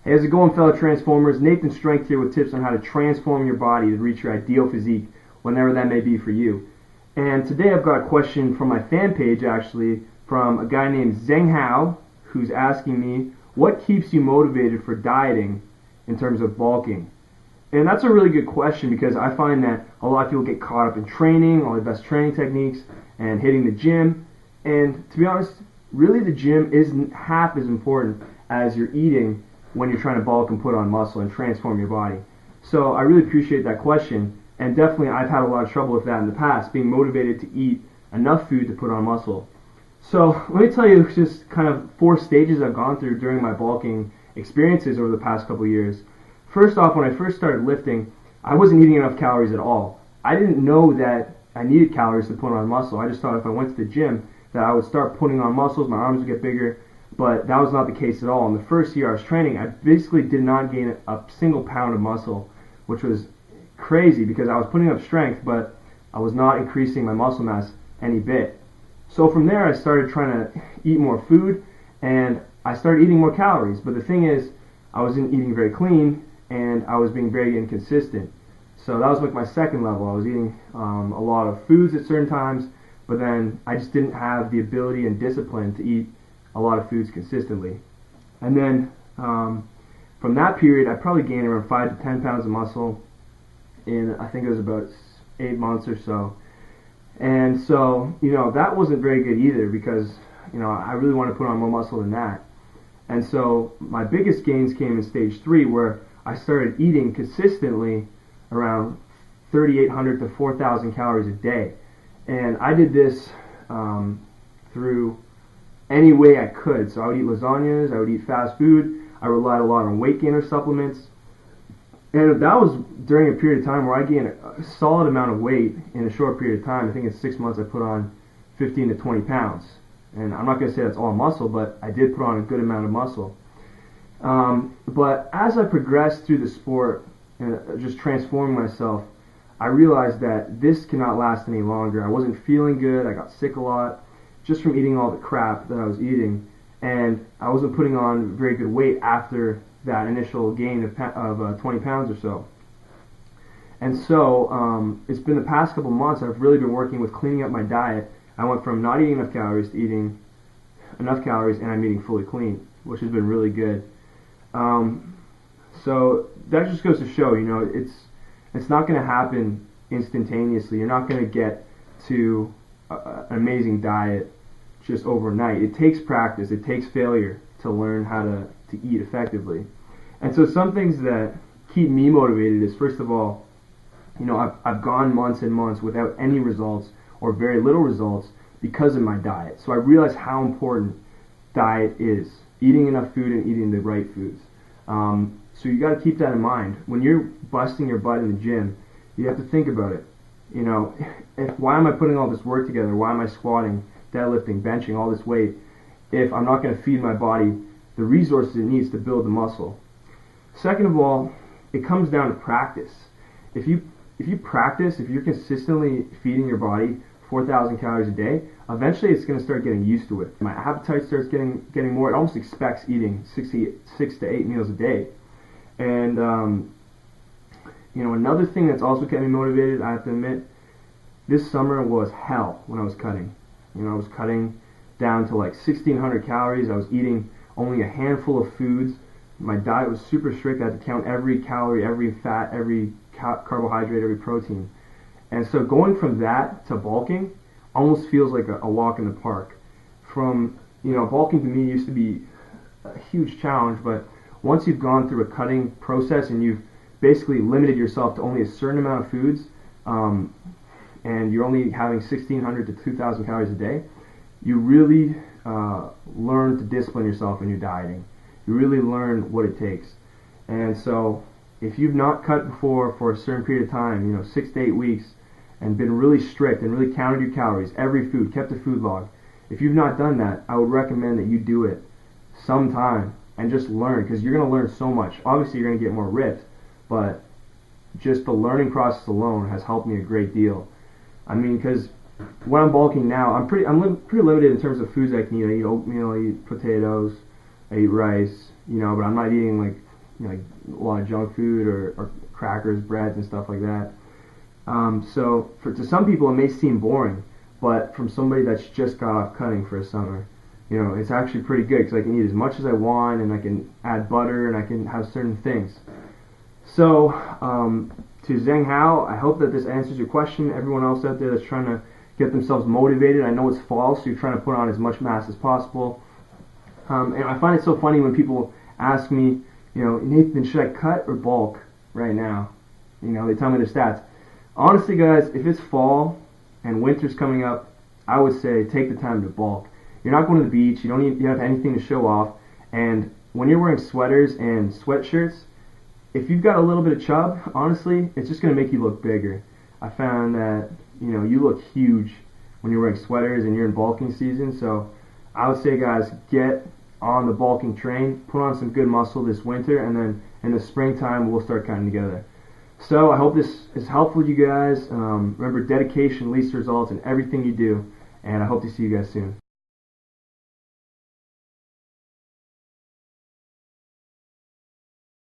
Hey, how's it going, fellow Transformers? Nathan Strength here with tips on how to transform your body to reach your ideal physique, whenever that may be for you. And today I've got a question from my fan page, actually, from a guy named Zheng Hao, who's asking me, what keeps you motivated for dieting in terms of bulking? And that's a really good question, because I find that a lot of people get caught up in training, all the best training techniques, and hitting the gym. And to be honest, really the gym isn't half as important as your eating when you're trying to bulk and put on muscle and transform your body. So I really appreciate that question, and definitely I've had a lot of trouble with that in the past, being motivated to eat enough food to put on muscle. So let me tell you just kind of 4 stages I've gone through during my bulking experiences over the past couple of years. First off, when I first started lifting, I wasn't eating enough calories at all. I didn't know that I needed calories to put on muscle. I just thought if I went to the gym that I would start putting on muscles, my arms would get bigger, but that was not the case at all. In the first year I was training, I basically did not gain a single pound of muscle, which was crazy because I was putting up strength, but I was not increasing my muscle mass any bit. So from there I started trying to eat more food, and I started eating more calories. But the thing is, I wasn't eating very clean, and I was being very inconsistent. So that was like my second level. I was eating a lot of foods at certain times, but then I just didn't have the ability and discipline to eat a lot of foods consistently. And then from that period, I probably gained around 5 to 10 pounds of muscle in, I think it was about 8 months or so. And so, that wasn't very good either, because, I really want to put on more muscle than that. And so my biggest gains came in stage 3, where I started eating consistently around 3,800 to 4,000 calories a day. And I did this through any way I could. So I would eat lasagnas, I would eat fast food, I relied a lot on weight gainer supplements. And that was during a period of time where I gained a solid amount of weight in a short period of time. I think in 6 months I put on 15 to 20 pounds. And I'm not going to say that's all muscle, but I did put on a good amount of muscle. But as I progressed through the sport and just transforming myself, I realized that this cannot last any longer. I wasn't feeling good, I got sick a lot, just from eating all the crap that I was eating, and I wasn't putting on very good weight after that initial gain of 20 pounds or so. And so it's been the past couple months I've really been working with cleaning up my diet. I went from not eating enough calories to eating enough calories, and I'm eating fully clean, which has been really good. So that just goes to show, it's not going to happen instantaneously. You're not going to get to an amazing diet just overnight. It takes practice. It takes failure to learn how to eat effectively. And so some things that keep me motivated is, first of all, I've gone months and months without any results or very little results because of my diet. So I realize how important diet is, eating enough food and eating the right foods. So you got to keep that in mind. When you're busting your butt in the gym, you have to think about it. Why am I putting all this work together? Why am I squatting, deadlifting, benching, all this weight, if I'm not going to feed my body the resources it needs to build the muscle? Second of all, it comes down to practice. If you practice, if you're consistently feeding your body 4,000 calories a day, eventually it's going to start getting used to it. My appetite starts getting more. It almost expects eating 6 to 8 meals a day. And another thing that's also kept me motivated, I have to admit, this summer was hell when I was cutting. I was cutting down to like 1,600 calories. I was eating only a handful of foods. My diet was super strict. I had to count every calorie, every fat, every carbohydrate, every protein. And so going from that to bulking almost feels like a walk in the park. Bulking to me used to be a huge challenge, but once you've gone through a cutting process and you've basically limited yourself to only a certain amount of foods, and you're only having 1,600 to 2,000 calories a day, you really learn to discipline yourself in your dieting. You really learn what it takes. And so if you've not cut before for a certain period of time, 6 to 8 weeks, and been really strict and really counted your calories, every food, kept a food log, if you've not done that, I would recommend that you do it sometime and just learn, because you're going to learn so much. Obviously you're going to get more ripped, but just the learning process alone has helped me a great deal. Because when I'm bulking now, I'm pretty limited in terms of foods I can eat. I eat oatmeal, I eat potatoes, I eat rice, but I'm not eating like like a lot of junk food or crackers, breads, and stuff like that. So to some people it may seem boring, but from somebody that's just got off cutting for a summer, it's actually pretty good because I can eat as much as I want, and I can add butter, and I can have certain things. So to Zheng Hao, I hope that this answers your question. Everyone else out there that's trying to get themselves motivated, I know it's fall, so you're trying to put on as much mass as possible. And I find it so funny when people ask me, Nathan, should I cut or bulk right now? They tell me their stats. Honestly, guys, if it's fall and winter's coming up, I would say take the time to bulk. You're not going to the beach. You don't have anything to show off. And when you're wearing sweaters and sweatshirts, if you've got a little bit of chub, honestly, it's just going to make you look bigger. I found that, you look huge when you're wearing sweaters and you're in bulking season. So I would say, guys, get on the bulking train, put on some good muscle this winter, and then in the springtime we'll start cutting together. So I hope this is helpful to you guys. Remember, dedication leads to results in everything you do, and I hope to see you guys soon.